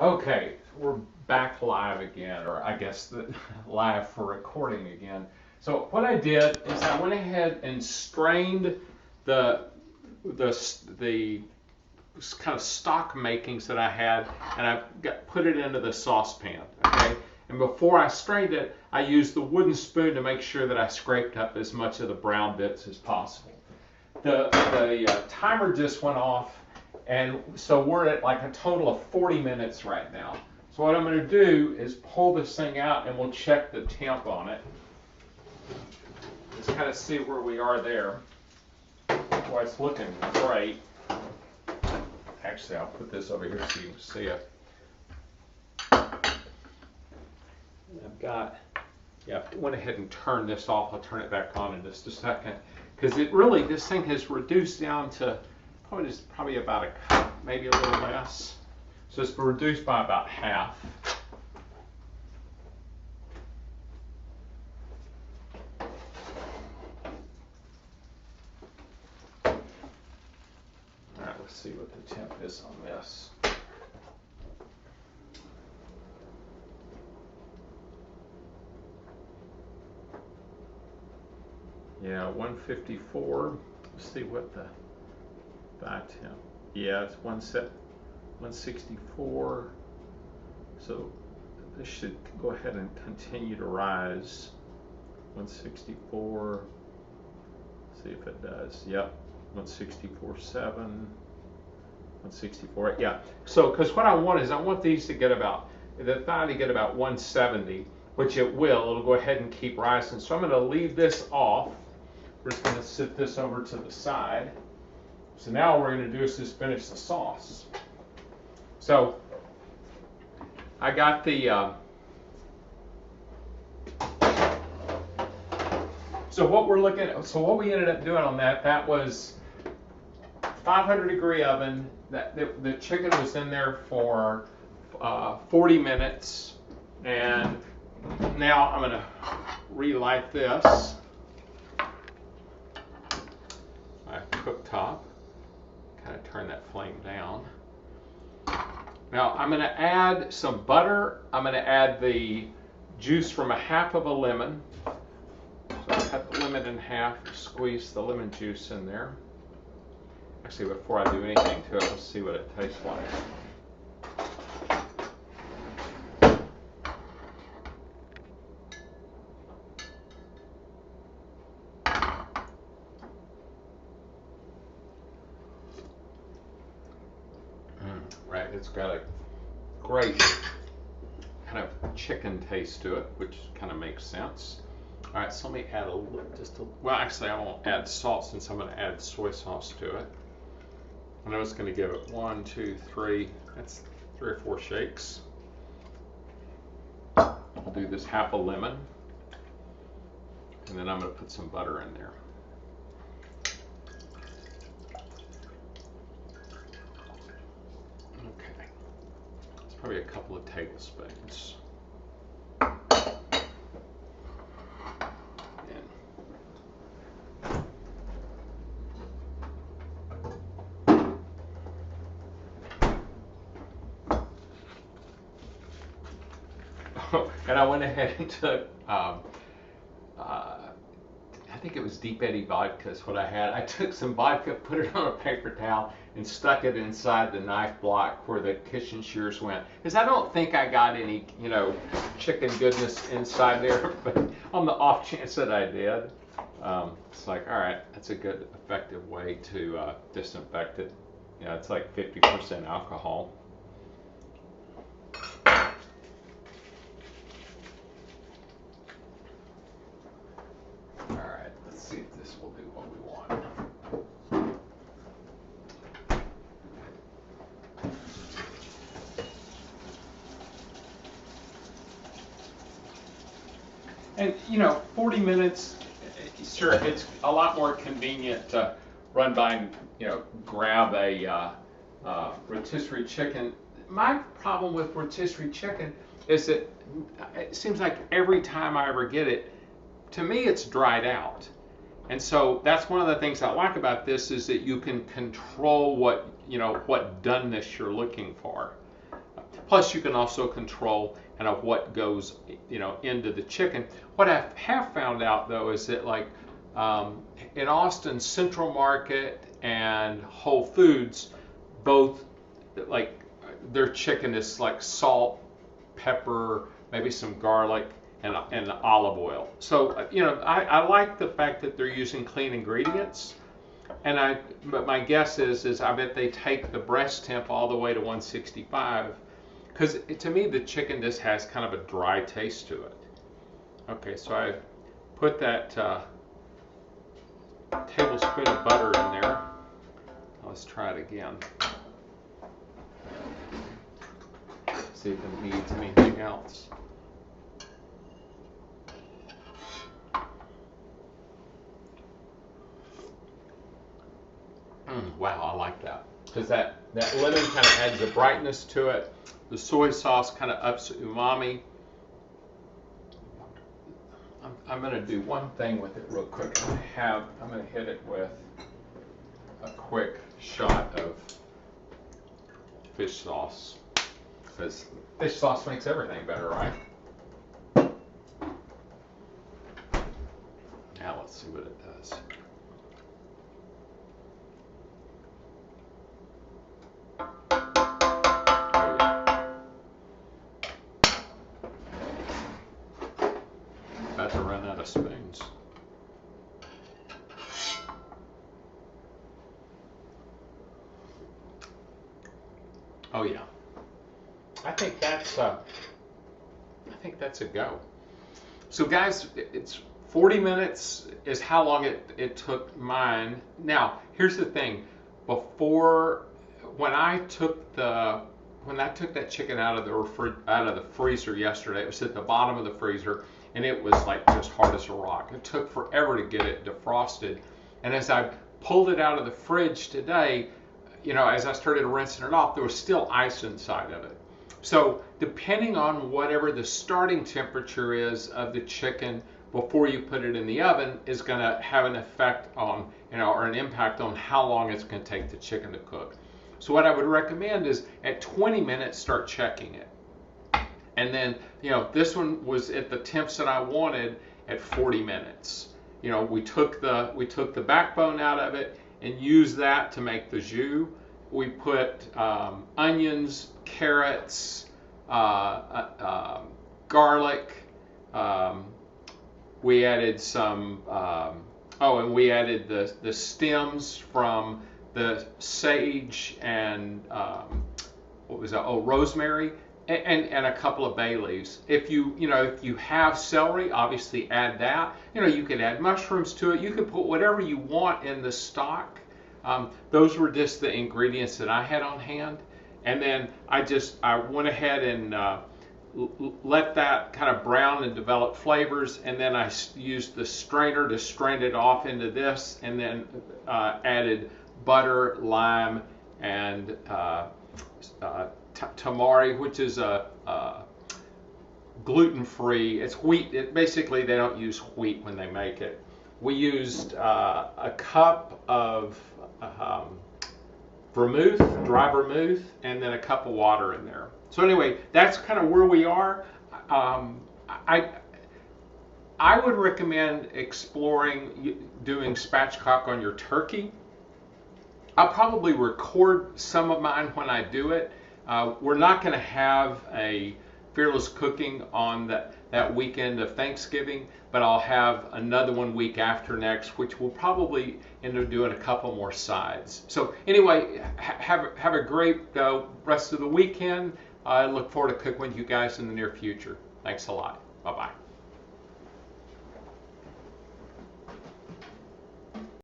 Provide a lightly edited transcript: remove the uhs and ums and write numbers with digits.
Okay, we're back live again, or I guess live for recording again. So what I did is I went ahead and strained the the kind of stock makings that I had, and put it into the saucepan. Okay, and before I strained it, I used the wooden spoon to make sure that I scraped up as much of the brown bits as possible. The timer just went off. And so we're at like a total of 40 minutes right now. So what I'm going to do is pull this thing out and we'll check the temp on it. Just kind of see where we are there. Well, it's looking great. Actually, I'll put this over here so you can see it. I went ahead and turned this off. I'll turn it back on in just a second. Because this thing has reduced down to probably about a cup, maybe a little less. So it's reduced by about half. All right, let's see what the temp is on this. Yeah, 154. Let's see what the by temp. Yeah, it's 164. So this should go ahead and continue to rise. 164. See if it does. Yep. 164.7. 164. Yeah. So because what I want is I want these to get the thigh to get about 170, which it will. It'll go ahead and keep rising. So I'm going to leave this off. We're just going to sit this over to the side. So now what we're going to do is just finish the sauce. So I got the so what we ended up doing on that was 500-degree oven. The chicken was in there for 40 minutes, and now I'm going to relight this. My cooktop. Kind of turn that flame down. Now I'm going to add some butter. I'm going to add the juice from a half of a lemon. So I cut the lemon in half, squeeze the lemon juice in there. Actually, before I do anything to it, let's see what it tastes like. Right, it's got a great kind of chicken taste to it, which kind of makes sense. All right, so let me add well, actually, I won't add salt since I'm going to add soy sauce to it. I know it's going to give it 1, 2, 3. That's 3 or 4 shakes. I'll do this half a lemon, and then I'm going to put some butter in there. Okay, it's probably a couple of tablespoons. And I went ahead and took, I think it was Deep Eddy vodka is what I had. I took some vodka, put it on a paper towel, and stuck it inside the knife block where the kitchen shears went. Because I don't think I got any, chicken goodness inside there, but on the off chance that I did, it's like, all right, that's a good, effective way to disinfect it. It's like 50% alcohol. See if this will do what we want. And 40 minutes, sure, it's a lot more convenient to run by and grab a rotisserie chicken. My problem with rotisserie chicken is that it seems like every time I ever get it, to me it's dried out. And so that's one of the things I like about this is that you can control what doneness you're looking for. Plus, you can also control kind of what goes, into the chicken. What I have found out though is that like in Austin, Central Market and Whole Foods, both like their chicken is like salt, pepper, maybe some garlic, and olive oil. So I like the fact that they're using clean ingredients. But my guess is I bet they take the breast temp all the way to 165, because to me the chicken just has kind of a dry taste to it. Okay, so I put that tablespoon of butter in there. Let's try it again. See if it needs anything else. Wow, I like that, because that lemon kind of adds a brightness to it. The soy sauce kind of ups the umami. I'm going to do one thing with it real quick. I'm going to hit it with a quick shot of fish sauce, because fish sauce makes everything better, right? Now let's see what it does. About to run out of spoons. Oh yeah, I think that's a go. So guys, it's 40 minutes is how long it took mine. Now here's the thing: when I took that chicken out of the freezer yesterday, it was at the bottom of the freezer, and it was like just hard as a rock. It took forever to get it defrosted, and as I pulled it out of the fridge today, as I started rinsing it off, there was still ice inside of it. So depending on whatever the starting temperature is of the chicken before you put it in the oven is going to have an effect on, or an impact on how long it's going to take the chicken to cook. So what I would recommend is at 20 minutes, start checking it. And then, this one was at the temps that I wanted at 40 minutes. We took the backbone out of it and used that to make the jus. We put onions, carrots, garlic. We added some. And we added the stems from the sage and what was that? Oh, rosemary. And a couple of bay leaves. If you have celery, obviously add that. You could add mushrooms to it. You could put whatever you want in the stock. Those were just the ingredients that I had on hand. And then I went ahead and let that kind of brown and develop flavors. And then I used the strainer to strain it off into this, and then added butter, lime, and tamari, which is a gluten-free. It's wheat. Basically, they don't use wheat when they make it. We used a cup of vermouth, dry vermouth, and then a cup of water in there. So anyway, that's kind of where we are. I would recommend exploring doing spatchcock on your turkey. I'll probably record some of mine when I do it. We're not going to have a Fearless Cooking on that weekend of Thanksgiving, but I'll have another one week after next, which we'll probably end up doing a couple more sides. So anyway, have a great rest of the weekend. I look forward to cooking with you guys in the near future. Thanks a lot. Bye-bye.